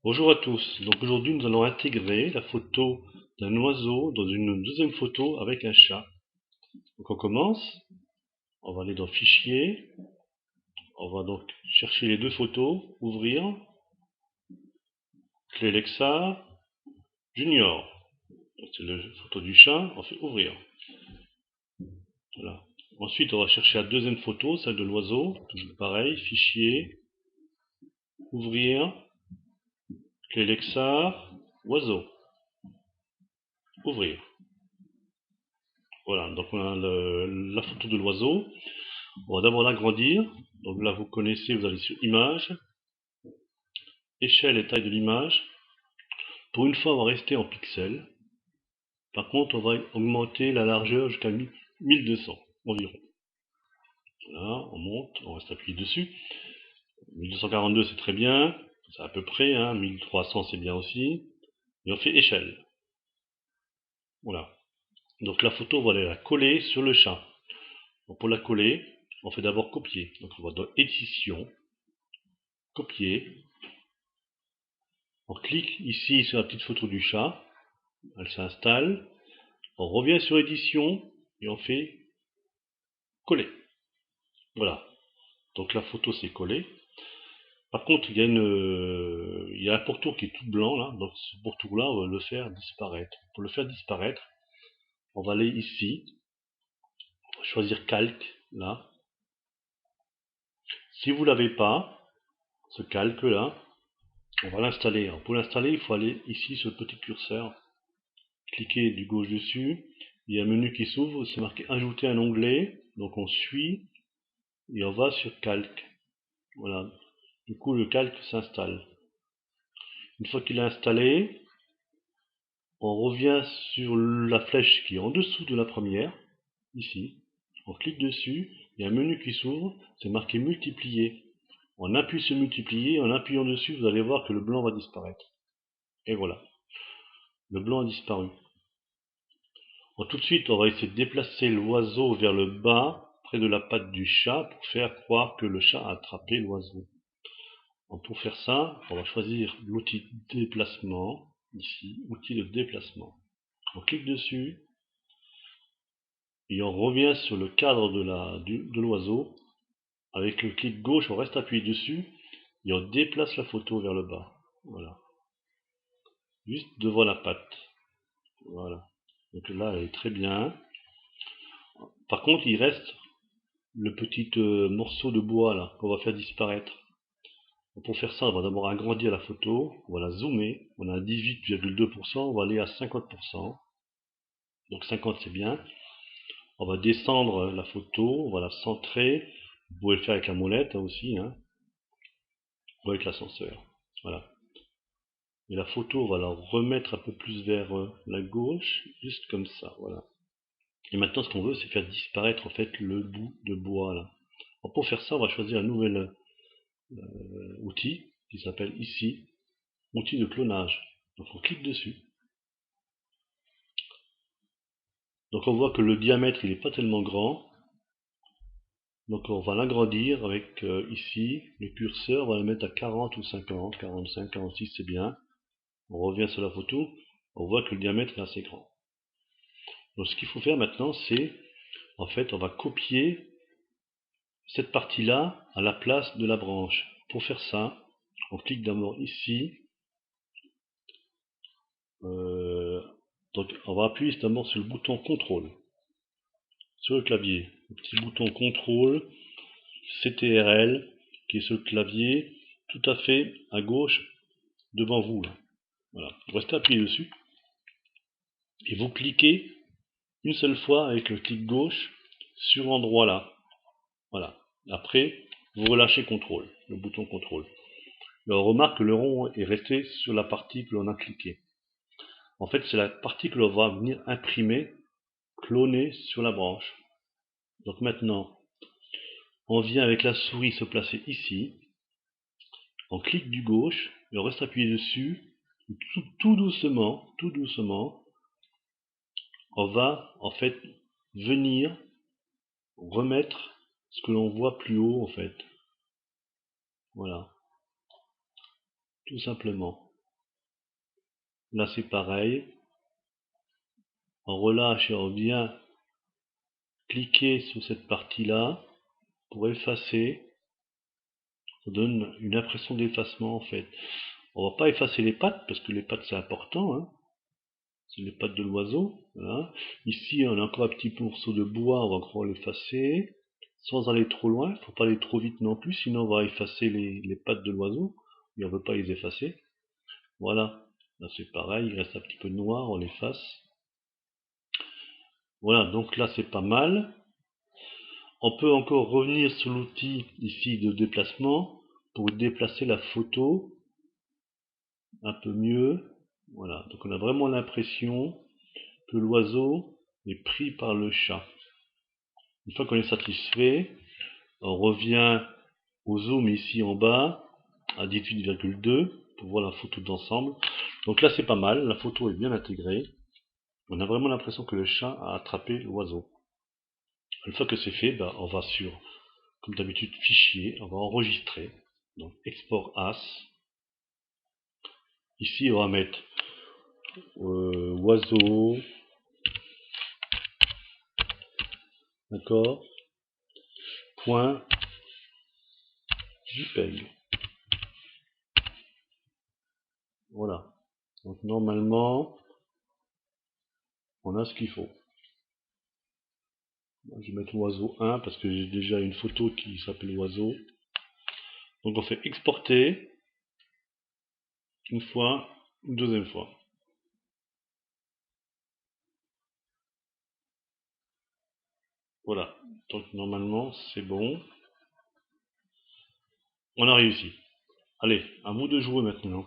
Bonjour à tous, donc aujourd'hui nous allons intégrer la photo d'un oiseau dans une deuxième photo avec un chat. Donc on commence, on va aller dans Fichier, on va donc chercher les deux photos, ouvrir, clé Lexar, Junior. C'est la photo du chat, on fait ouvrir. Voilà. Ensuite on va chercher la deuxième photo, celle de l'oiseau, toujours pareil, Fichier, ouvrir, clé Lexar, oiseau, ouvrir. Voilà, donc on a la photo de l'oiseau. On va d'abord l'agrandir. Donc là, vous connaissez, vous allez sur Image, Échelle et taille de l'image. Pour une fois, on va rester en pixels. Par contre, on va augmenter la largeur jusqu'à 1200 environ. Voilà, on monte, on reste appuyé dessus. 1242, c'est très bien. C'est à peu près, 1300, c'est bien aussi. Et on fait Échelle. Voilà. Donc la photo, on va aller la coller sur le chat. Donc pour la coller, on fait d'abord copier. Donc on va dans Édition, Copier. On clique ici sur la petite photo du chat, elle s'installe. On revient sur Édition et on fait Coller. Voilà. Donc la photo s'est collée. Par contre, il y a un pourtour qui est tout blanc là. Donc ce pourtour là, on va le faire disparaître. Pour le faire disparaître, on va aller ici, on va choisir Calque là. Si vous l'avez pas, ce calque là, on va l'installer. Pour l'installer, il faut aller ici sur le petit curseur, cliquer du gauche dessus. Il y a un menu qui s'ouvre, c'est marqué ajouter un onglet. Donc on suit et on va sur Calque. Voilà. Du coup, le calque s'installe. Une fois qu'il est installé, on revient sur la flèche qui est en dessous de la première, ici. On clique dessus, il y a un menu qui s'ouvre, c'est marqué multiplier. On appuie sur multiplier, en appuyant dessus, vous allez voir que le blanc va disparaître. Et voilà, le blanc a disparu. Bon, tout de suite, on va essayer de déplacer l'oiseau vers le bas, près de la patte du chat, pour faire croire que le chat a attrapé l'oiseau. Pour faire ça, on va choisir l'outil déplacement, ici, outil de déplacement. On clique dessus, et on revient sur le cadre de l'oiseau. Avec le clic gauche, on reste appuyé dessus, et on déplace la photo vers le bas. Voilà. Juste devant la patte. Voilà. Donc là, elle est très bien. Par contre, il reste le petit morceau de bois là, qu'on va faire disparaître. Pour faire ça, on va d'abord agrandir la photo, on va la zoomer, on a 18,2%, on va aller à 50%, donc 50 c'est bien. On va descendre la photo, on va la centrer, vous pouvez le faire avec la molette aussi, ou avec l'ascenseur, voilà. Et la photo, on va la remettre un peu plus vers la gauche, juste comme ça, voilà. Et maintenant, ce qu'on veut, c'est faire disparaître en fait le bout de bois là. Alors, pour faire ça, on va choisir un nouvel outil qui s'appelle ici, outil de clonage. Donc on clique dessus. Donc on voit que le diamètre il n'est pas tellement grand. Donc on va l'agrandir avec ici le curseur, on va le mettre à 40 ou 50, 45, 46 c'est bien. On revient sur la photo, on voit que le diamètre est assez grand. Donc ce qu'il faut faire maintenant c'est, en fait on va copier cette partie-là à la place de la branche. Pour faire ça, on clique d'abord ici. Donc on va appuyer d'abord sur le bouton contrôle sur le clavier. Le petit bouton contrôle CTRL qui est sur le clavier tout à fait à gauche devant vous là. Voilà, vous restez appuyé dessus et vous cliquez une seule fois avec le clic gauche sur l'endroit là. Voilà. Après, vous relâchez contrôle, le bouton contrôle. Alors, on remarque que le rond est resté sur la partie que l'on a cliqué. En fait, c'est la partie que l'on va venir imprimer, cloner sur la branche. Donc maintenant, on vient avec la souris se placer ici. On clique du gauche et on reste appuyé dessus. Tout doucement, on va en fait venir remettre ce que l'on voit plus haut en fait. Voilà, tout simplement. Là c'est pareil. On relâche et on vient cliquer sur cette partie-là pour effacer. Ça donne une impression d'effacement en fait. On va pas effacer les pattes parce que les pattes c'est important, hein. C'est les pattes de l'oiseau. Voilà. Ici on a encore un petit morceau de bois, on va encore l'effacer. Sans aller trop loin, faut pas aller trop vite non plus, sinon on va effacer les pattes de l'oiseau. Et on veut pas les effacer. Voilà. Là c'est pareil, il reste un petit peu de noir, on l'efface. Voilà, donc là c'est pas mal. On peut encore revenir sur l'outil ici de déplacement pour déplacer la photo un peu mieux. Voilà, donc on a vraiment l'impression que l'oiseau est pris par le chat. Une fois qu'on est satisfait, on revient au zoom ici en bas à 18,2 pour voir la photo d'ensemble. Donc là c'est pas mal, la photo est bien intégrée. On a vraiment l'impression que le chat a attrapé l'oiseau. Une fois que c'est fait, on va sur, comme d'habitude, fichier, on va enregistrer. Donc export as. Ici on va mettre oiseau, d'accord, point JPEG. Voilà. Donc normalement, on a ce qu'il faut. Moi, je vais mettre oiseau 1 parce que j'ai déjà une photo qui s'appelle oiseau. Donc on fait exporter une fois, une deuxième fois. Voilà. Donc normalement, c'est bon. On a réussi. Allez, à vous de jouer maintenant.